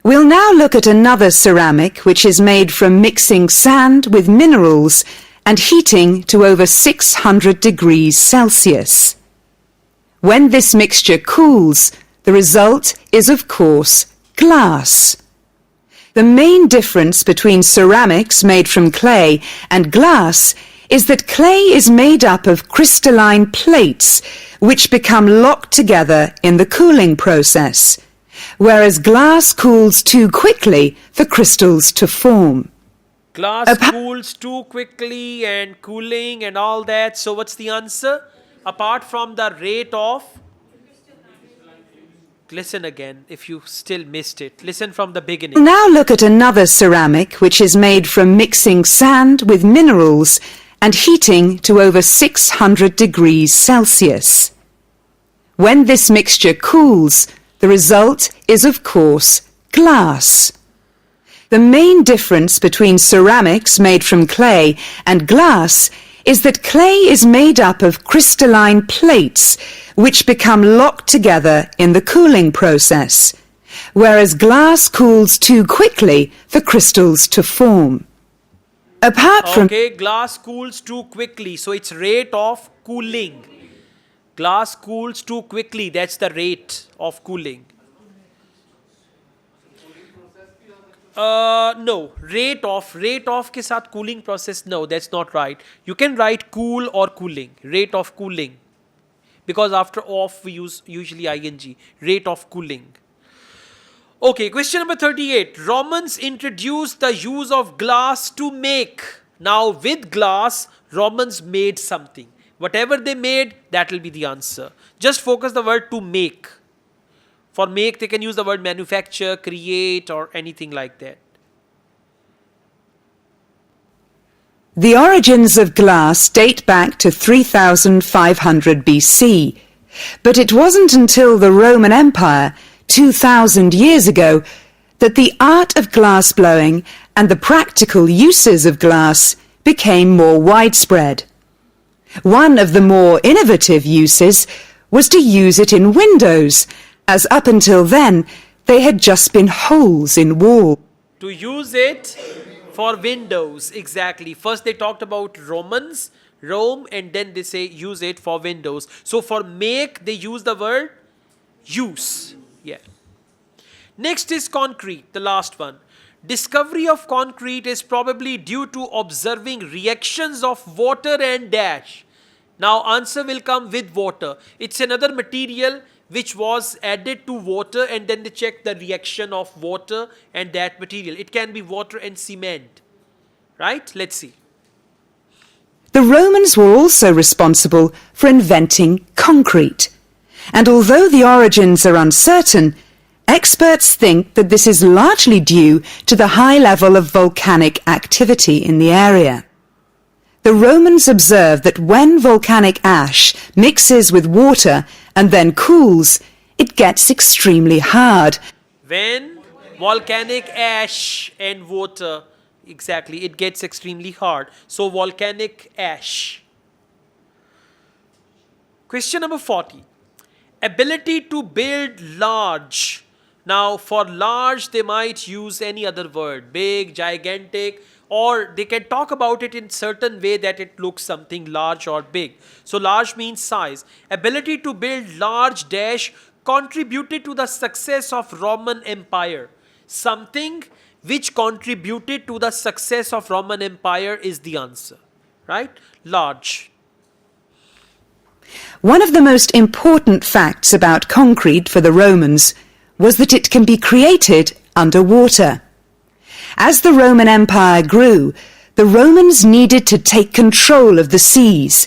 We'll now look at another ceramic which is made from mixing sand with minerals and heating to over 600 degrees Celsius. When this mixture cools, the result is, of course, glass. The main difference between ceramics made from clay and glass is that clay is made up of crystalline plates which become locked together in the cooling process, whereas glass cools too quickly for crystals to form. Glass cools too quickly and cooling and all that. So what's the answer? Apart from the rate of... Listen again if you still missed it. Listen from the beginning. We'll now look at another ceramic which is made from mixing sand with minerals and heating to over 600 degrees Celsius. When this mixture cools, the result is, of course, glass. The main difference between ceramics made from clay and glass is that clay is made up of crystalline plates which become locked together in the cooling process, whereas glass cools too quickly for crystals to form. Apart from... Okay, glass cools too quickly, so it's rate of cooling. Glass cools too quickly, that's the rate of cooling. No, rate of के साथ cooling process, no, that's not right. You can write cool or cooling, rate of cooling. Because after of we use usually ing, rate of cooling. Okay, question number 38. Romans introduced the use of glass to make. Now with glass, Romans made something. Whatever they made, that will be the answer. Just focus the word to make. For make, they can use the word manufacture, create, or anything like that. The origins of glass date back to 3500 BC, but it wasn't until the Roman Empire, 2000 years ago, that the art of glass blowing and the practical uses of glass became more widespread. One of the more innovative uses was to use it in windows, as up until then they had just been holes in walls. To use it for windows, exactly. First they talked about Rome, and then they say use it for windows. So for make, they use the word use. Yeah. Next is concrete, the last one. Discovery of concrete is probably due to observing reactions of water and dash. Now answer will come with water. It's another material which was added to water and then they check the reaction of water and that material. It can be water and cement. Right? Let's see. The Romans were also responsible for inventing concrete. And although the origins are uncertain, experts think that this is largely due to the high level of volcanic activity in the area. The Romans observed that when volcanic ash mixes with water and then cools, it gets extremely hard. When volcanic ash and water, exactly, it gets extremely hard. So volcanic ash. Question number 40. Ability to build large. Now for large they might use any other word, big, gigantic, or they can talk about it in certain way that it looks something large or big. So large means size. Ability to build large dash contributed to the success of Roman Empire. Something which contributed to the success of Roman Empire is the answer. Right? Large. One of the most important facts about concrete for the Romans was that it can be created underwater. As the Roman Empire grew, the Romans needed to take control of the seas,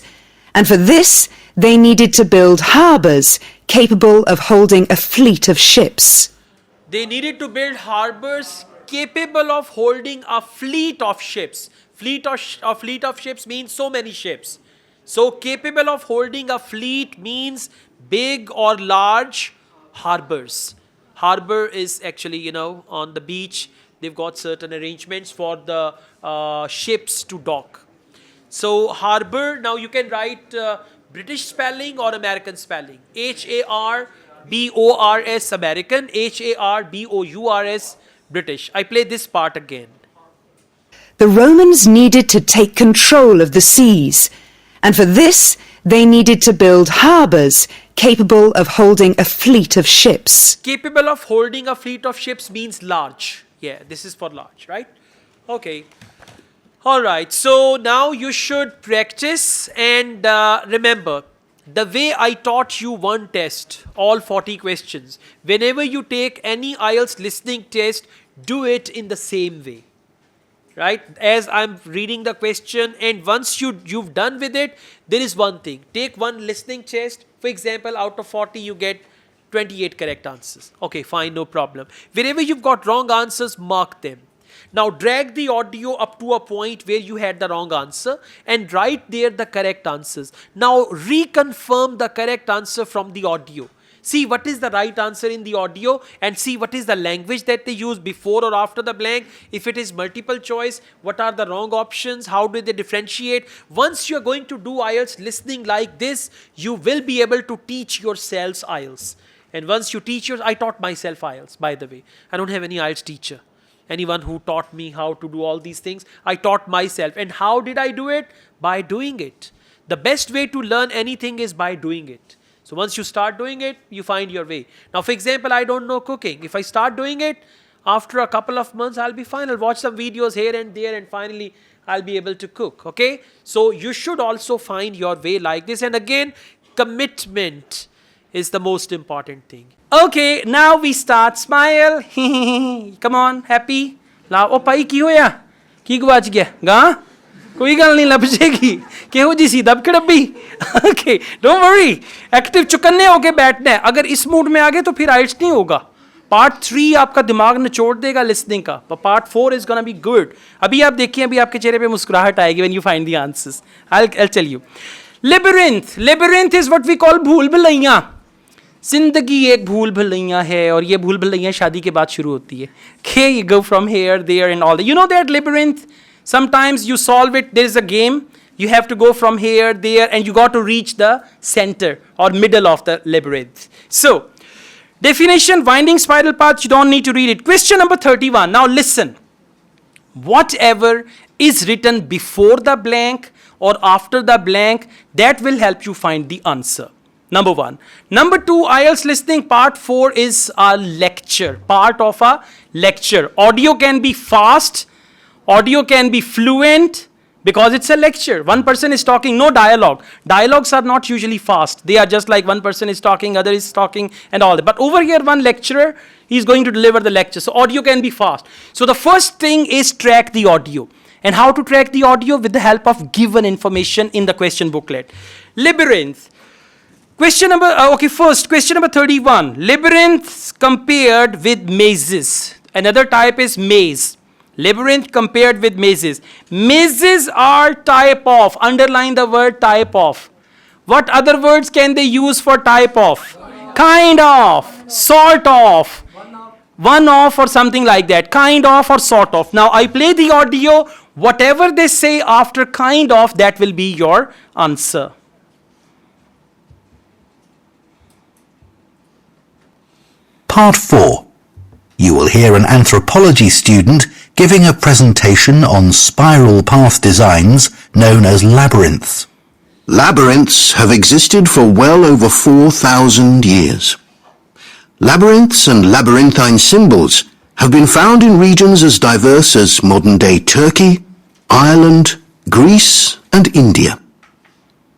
and for this they needed to build harbours capable of holding a fleet of ships. They needed to build harbours capable of holding a fleet of ships. Fleet of ships means so many ships. So capable of holding a fleet means big or large harbors. Harbor is actually, you know, on the beach. They've got certain arrangements for the ships to dock. So harbor, now you can write British spelling or American spelling. Harbors American, Harbors British. I play this part again. The Romans needed to take control of the seas, and for this they needed to build harbours capable of holding a fleet of ships. Capable of holding a fleet of ships means large. Yeah, this is for large, right? Okay. Alright, so now you should practice and remember, the way I taught you one test, all 40 questions, whenever you take any IELTS listening test, do it in the same way. Right? As I'm reading the question, and once you've done with it, there is one thing. Take one listening test. For example, out of 40, you get 28 correct answers. Okay, fine, no problem. Wherever you've got wrong answers, mark them. Now drag the audio up to a point where you had the wrong answer and write there the correct answers. Now reconfirm the correct answer from the audio. See what is the right answer in the audio and see what is the language that they use before or after the blank. If it is multiple choice, what are the wrong options? How do they differentiate? Once you're going to do IELTS listening like this, you will be able to teach yourselves IELTS. And once you teach I taught myself IELTS, by the way. I don't have any IELTS teacher. Anyone who taught me how to do all these things, I taught myself. And how did I do it? By doing it. The best way to learn anything is by doing it. So once you start doing it, you find your way. Now, for example, I don't know cooking. If I start doing it, after a couple of months, I'll be fine. I'll watch some videos here and there and finally I'll be able to cook. Okay? So you should also find your way like this. And again, commitment is the most important thing. Okay, now we start. Smile. Come on, happy. Oh, pai ki hoya? Ki gwaach gaya? Ga? कोई गल नहीं लभ जाएगी केहो जी सी दबके डब्बी okay don't worry active चुकन्ने होके बैठना है अगर इस मूड में आ गए तो फिर आइल्स नहीं होगा पार्ट 3 आपका दिमाग निचोड़ देगा लिसनिंग का part 4 is gonna be good अभी आप देखिए अभी आपके चेहरे पे मुस्कुराहट आएगी when you find the answers I will tell you labyrinth is what we call भूल भुलैया जिंदगी एक भूल भुलैया है और ये भूल भुलैया शादी के बाद शुरू होती है okay you go from here there and all that you know that labyrinth sometimes you solve it there is a game you have to go from here there and you got to reach the center or middle of the labyrinth so definition winding spiral path you don't need to read it question number 31 now listen whatever is written before the blank or after the blank that will help you find the answer. Number 1. Number 2, IELTS listening part 4 is a lecture, part of a lecture. Audio can be fast, audio can be fluent because it's a lecture. One person is talking, no dialogue. Dialogues are not usually fast. They are just like one person is talking, other is talking and all that. But over here, one lecturer, he is going to deliver the lecture. So audio can be fast. So the first thing is track the audio. And how to track the audio? With the help of given information in the question booklet. Labyrinth. Question number, first, question number 31. Labyrinths compared with mazes. Another type is maze. Labyrinth compared with mazes. Mazes are type of, underline the word type of. What other words can they use for type of? Kind of, sort of, one of or something like that. Kind of or sort of. Now I play the audio. Whatever they say after kind of, that will be your answer. Part 4. You will hear an anthropology student giving a presentation on spiral path designs known as labyrinths. Labyrinths have existed for well over 4,000 years. Labyrinths and labyrinthine symbols have been found in regions as diverse as modern-day Turkey, Ireland, Greece, and India.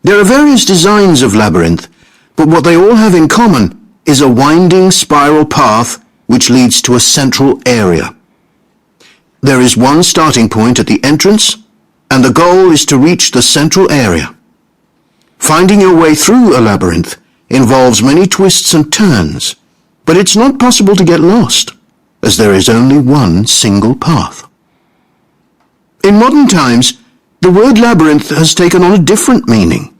There are various designs of labyrinth, but what they all have in common is a winding spiral path which leads to a central area. There is one starting point at the entrance, and the goal is to reach the central area. Finding your way through a labyrinth involves many twists and turns, but it's not possible to get lost, as there is only one single path. In modern times, the word labyrinth has taken on a different meaning.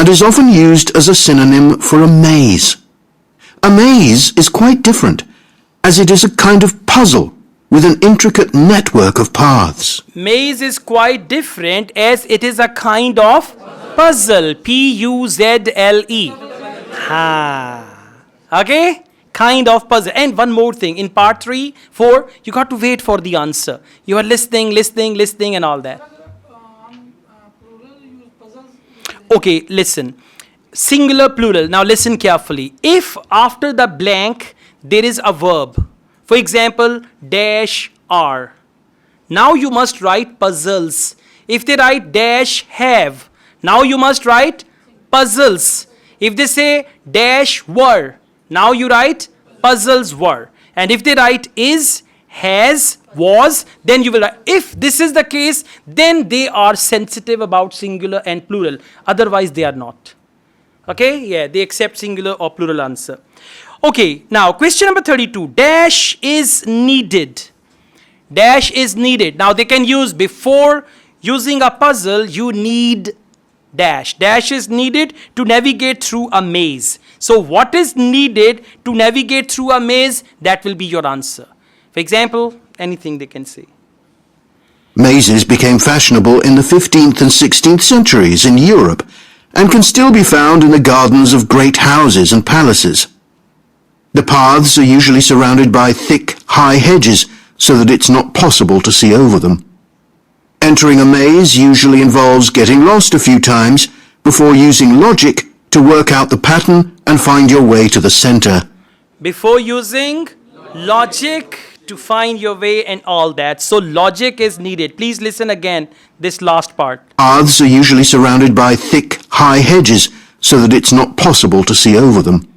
and is often used as a synonym for a maze. A maze is quite different, as it is a kind of puzzle with an intricate network of paths. Maze is quite different as it is a kind of puzzle. Puzzle. Ha. Okay? Kind of puzzle. And one more thing. In part 3, 4, you got to wait for the answer. You are listening and all that. Okay, listen. Singular, plural. Now listen carefully. If after the blank there is a verb, for example, dash are, now you must write puzzles. If they write dash have, now you must write puzzles. If they say dash were, now you write puzzles were. And if they write is, has, was, then you will write. If this is the case, then they are sensitive about singular and plural. Otherwise, they are not. Okay? Yeah, they accept singular or plural answer. Okay, now question number 32. Dash is needed. Dash is needed. Now they can use before using a puzzle, you need dash. Dash is needed to navigate through a maze. So what is needed to navigate through a maze? That will be your answer. For example, anything they can say. Mazes became fashionable in the 15th and 16th centuries in Europe and can still be found in the gardens of great houses and palaces. The paths are usually surrounded by thick, high hedges so that it's not possible to see over them. Entering a maze usually involves getting lost a few times before using logic to work out the pattern and find your way to the center. Before using logic to find your way and all that. So logic is needed. Please listen again, this last part. Paths are usually surrounded by thick, high hedges so that it's not possible to see over them.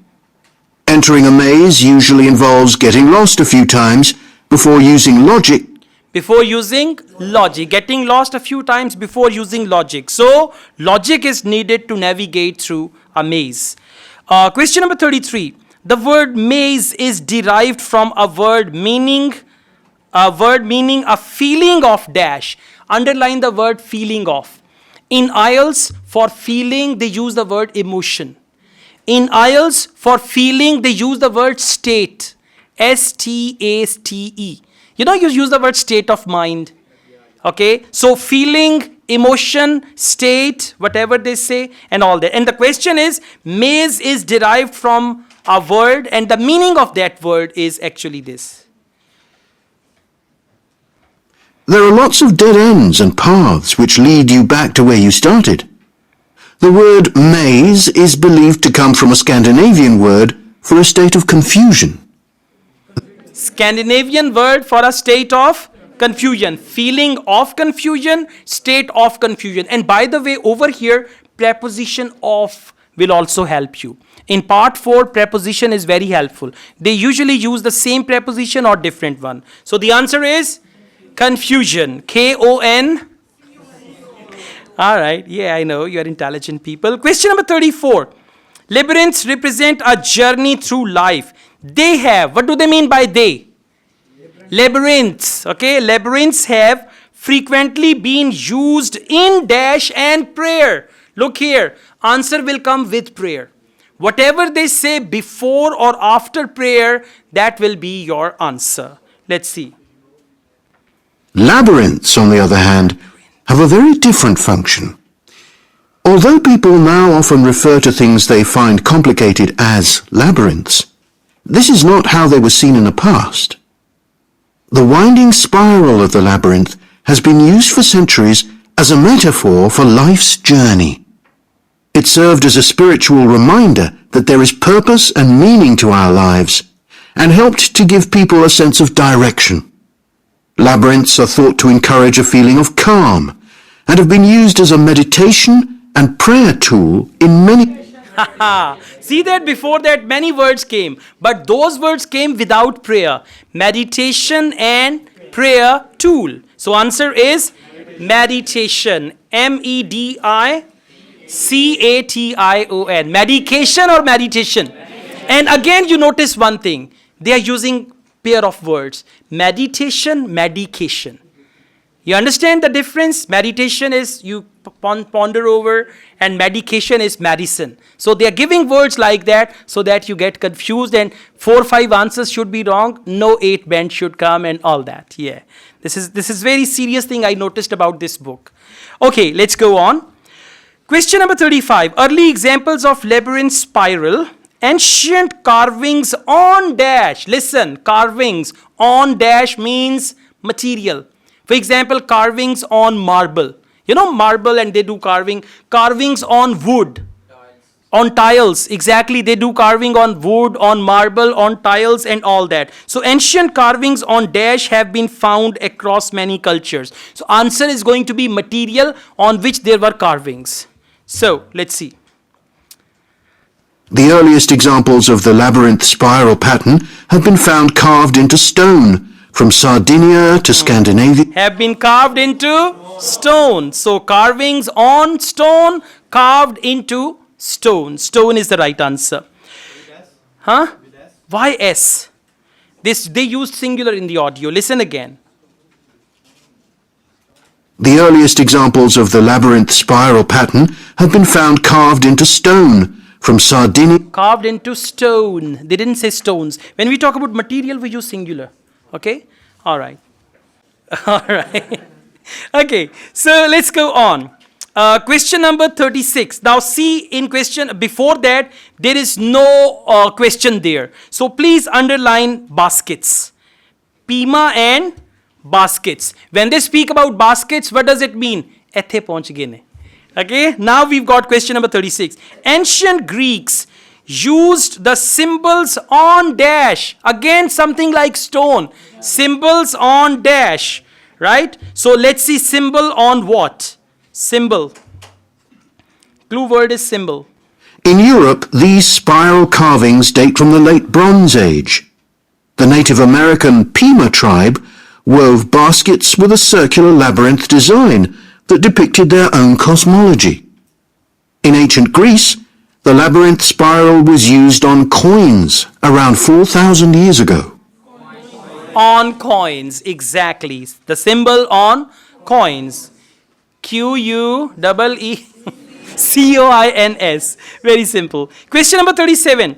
Entering a maze usually involves getting lost a few times before using logic. Before using logic. Getting lost a few times before using logic. So logic is needed to navigate through a maze. Question number 33. The word maze is derived from a word meaning a feeling of dash. Underline the word feeling of. In IELTS, for feeling, they use the word emotion. In IELTS, for feeling, they use the word state. S-T-A-T-E. You know, you use the word state of mind. Okay? So feeling, emotion, state, whatever they say, and all that. And the question is, maze is derived from a word, and the meaning of that word is actually this. There are lots of dead ends and paths which lead you back to where you started. The word maze is believed to come from a Scandinavian word for a state of confusion. Scandinavian word for a state of confusion. Feeling of confusion, state of confusion. And by the way, over here, preposition of will also help you. In part 4, preposition is very helpful. They usually use the same preposition or different one. So the answer is confusion. K-O-N. All right. Yeah, I know. You are intelligent people. Question number 34. Labyrinths represent a journey through life. They have. What do they mean by they? Labyrinths. Okay. Labyrinths have frequently been used in dash and prayer. Look here. Answer will come with prayer. Whatever they say before or after prayer, that will be your answer. Let's see. Labyrinths, on the other hand, have a very different function. Although people now often refer to things they find complicated as labyrinths, this is not how they were seen in the past. The winding spiral of the labyrinth has been used for centuries as a metaphor for life's journey. It served as a spiritual reminder that there is purpose and meaning to our lives, and helped to give people a sense of direction. Labyrinths are thought to encourage a feeling of calm, and have been used as a meditation and prayer tool in many... See that before that many words came, but those words came without prayer. Meditation and prayer tool. So answer is meditation. M-E-D-I-C-A-T-I-O-N. Medication or meditation. And again you notice one thing. They are using pair of words. Meditation, medication. You understand the difference? Meditation is you ponder over, and medication is medicine. So they are giving words like that so that you get confused and 4 or 5 answers should be wrong. No 8 bend should come and all that. Yeah. This is very serious thing I noticed about this book. Okay, let's go on. Question number 35. Early examples of labyrinth spiral. Ancient carvings on dash. Listen, carvings on dash means material. For example, carvings on marble. You know marble and they do carving. Carvings on wood. On tiles. Exactly, they do carving on wood, on marble, on tiles and all that. So ancient carvings on dash have been found across many cultures. So answer is going to be material on which there were carvings. So let's see. The earliest examples of the labyrinth spiral pattern have been found carved into stone, from Sardinia to Scandinavia. Have been carved into stone. So carvings on stone, carved into stone. Stone is the right answer. Huh? Why S? They used singular in the audio. Listen again. The earliest examples of the labyrinth spiral pattern have been found carved into stone, from Sardinia. Carved into stone. They didn't say stones. When we talk about material, we use singular. Okay? All right. All right. Okay. So let's go on. Question number 36. Now see in question, before that, there is no question there. So please underline baskets. Pima and baskets. When they speak about baskets, what does it mean? Ethe pahunch gaye ne. Okay, now we've got question number 36. Ancient Greeks used the symbols on dash. Again, something like stone. Symbols on dash. Right? So let's see symbol on what? Symbol. Clue word is symbol. In Europe, these spiral carvings date from the late Bronze Age. The Native American Pima tribe wove baskets with a circular labyrinth design that depicted their own cosmology. In ancient Greece, the labyrinth spiral was used on coins around 4,000 years ago. On coins, exactly. The symbol on coins. Queecoins. Very simple. Question number 37.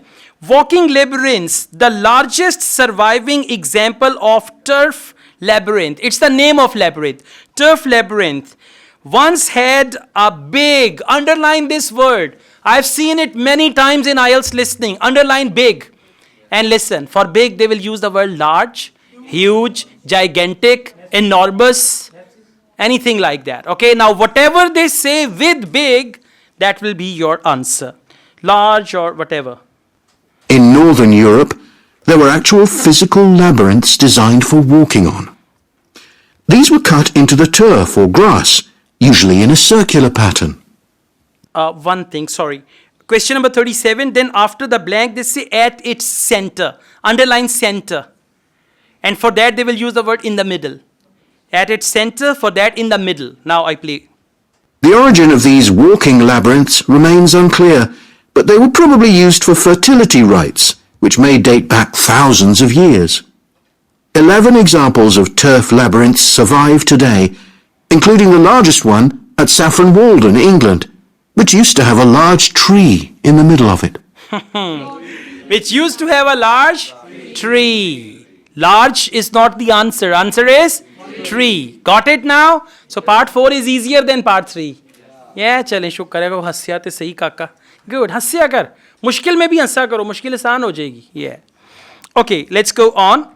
Walking labyrinths, the largest surviving example of turf labyrinth. It's the name of labyrinth. Turf labyrinth. Once had a big, underline this word. I've seen it many times in IELTS listening. Underline big. And listen, for big they will use the word large, huge, gigantic, enormous, anything like that. Okay, now whatever they say with big, that will be your answer. Large or whatever. In Northern Europe, there were actual physical labyrinths designed for walking on. These were cut into the turf or grass, usually in a circular pattern. One thing, sorry. Question number 37, then after the blank, they say at its center. Underline center. And for that, they will use the word in the middle. At its center, for that, in the middle. Now I play. The origin of these walking labyrinths remains unclear, but they were probably used for fertility rites, which may date back thousands of years. 11 examples of turf labyrinths survive today, including the largest one at Saffron Walden, England, which used to have a large tree in the middle of it. Which used to have a large tree. Large is not the answer. Answer is tree. Got it now? So part 4 is easier than part 3. Yeah, चलें शुक्र है को हंसिया ते सही काका. Good. हंसिया कर. मुश्किल में भी हंसा करो. मुश्किल आसान हो जाएगी. Yeah. Okay, let's go on.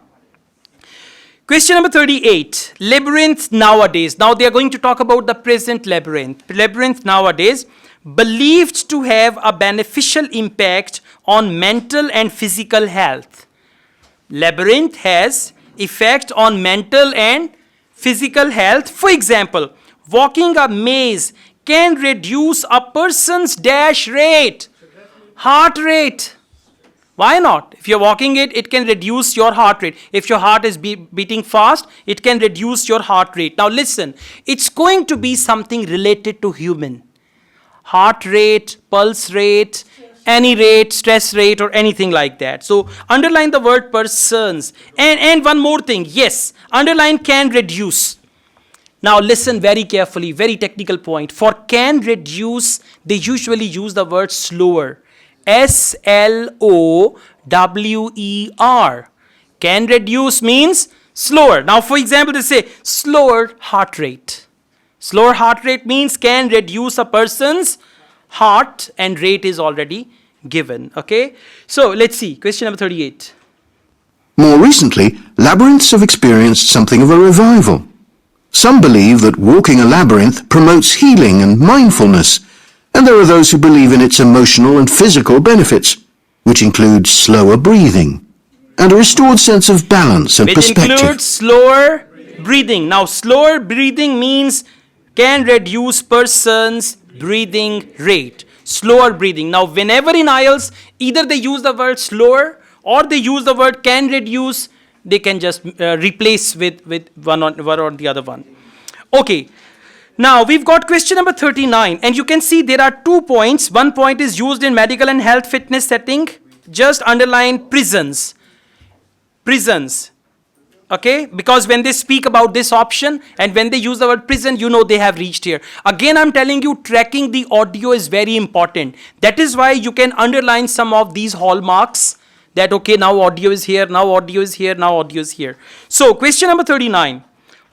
Question number 38. Labyrinth nowadays. Now they are going to talk about the present labyrinth. Labyrinth nowadays believed to have a beneficial impact on mental and physical health. Labyrinth has effect on mental and physical health. For example, walking a maze can reduce a person's dash rate, heart rate. Why not? If you're walking it, it can reduce your heart rate. If your heart is beating fast, it can reduce your heart rate. Now listen, it's going to be something related to human. Heart rate, pulse rate, any rate, stress rate or anything like that. So underline the word persons. And one more thing, yes, underline can reduce. Now listen very carefully, very technical point. For can reduce, they usually use the word slower. S-L-O-W-E-R. Can reduce means slower. Now for example, they say slower heart rate. Slower heart rate means can reduce a person's heart, and rate is already given. Okay. So let's see. Question number 38. More recently, labyrinths have experienced something of a revival. Some believe that walking a labyrinth promotes healing and mindfulness, and there are those who believe in its emotional and physical benefits, which include slower breathing and a restored sense of balance and Which perspective. includes slower breathing. Now slower breathing means can reduce person's breathing rate. Slower breathing. Now whenever in IELTS, either they use the word slower or they use the word can reduce, they can just replace with one or the other one. Okay. Now we've got question number 39, and you can see there are 2 points. One point is used in medical and health fitness setting. Just underline prisons. Prisons. Okay, because when they speak about this option and when they use the word prison, you know they have reached here. Again, I'm telling you, tracking the audio is very important. That is why you can underline some of these hallmarks. That okay, now audio is here, now audio is here, now audio is here. So question number 39.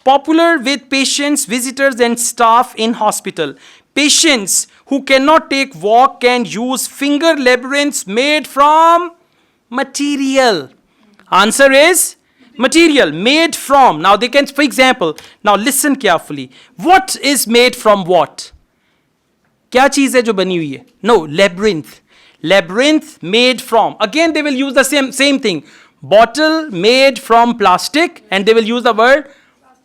Popular with patients, visitors and staff in hospital. Patients who cannot take walk can use finger labyrinths made from material. Answer is material, made from. Now they can, for example, now listen carefully. What is made from what? क्या चीज है जो बनी हुई है? No, labyrinth. Labyrinth made from. Again they will use the same thing. Bottle made from plastic, and they will use the word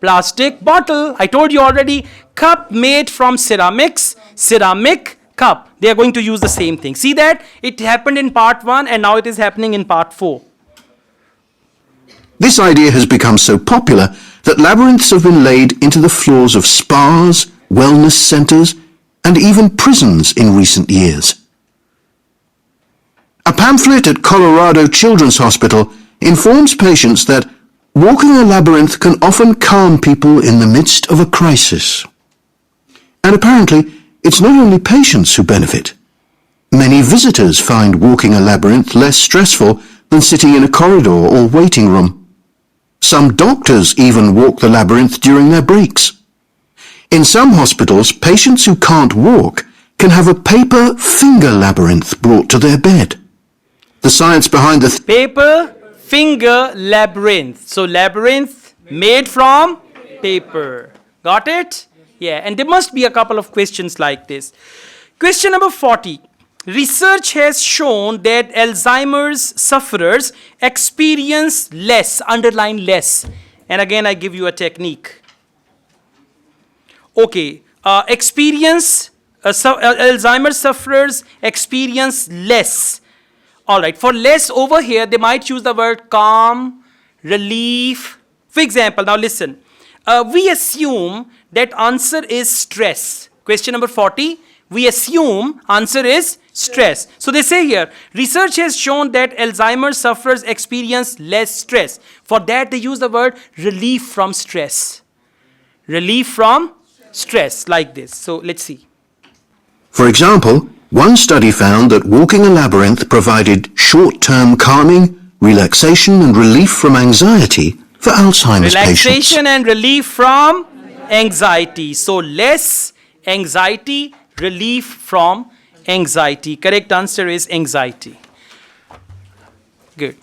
plastic bottle. I told you already. Cup made from ceramics. Ceramic cup. They are going to use the same thing. See that? It happened in part 1 and now it is happening in part 4. This idea has become so popular that labyrinths have been laid into the floors of spas, wellness centres, and even prisons in recent years. A pamphlet at Colorado Children's Hospital informs patients that walking a labyrinth can often calm people in the midst of a crisis. And apparently, it's not only patients who benefit. Many visitors find walking a labyrinth less stressful than sitting in a corridor or waiting room. Some doctors even walk the labyrinth during their breaks. In some hospitals, patients who can't walk can have a paper finger labyrinth brought to their bed. The science behind the Paper finger labyrinth. So labyrinth made from paper. Got it? Yeah, and there must be a couple of questions like this. Question number 40. Research has shown that Alzheimer's sufferers experience less, underline less. And again, I give you a technique. Okay, Alzheimer's sufferers experience less. All right, for less over here, they might use the word calm, relief. For example, now listen. We assume that answer is stress. Question number 40. We assume answer is stress. So they say here, research has shown that Alzheimer's sufferers experience less stress. For that, they use the word relief from stress. Relief from stress, like this. So let's see. For example, one study found that walking a labyrinth provided short-term calming, relaxation and relief from anxiety for Alzheimer's patients. Relaxation and relief from anxiety. So less anxiety, relief from anxiety. Correct answer is anxiety. Good.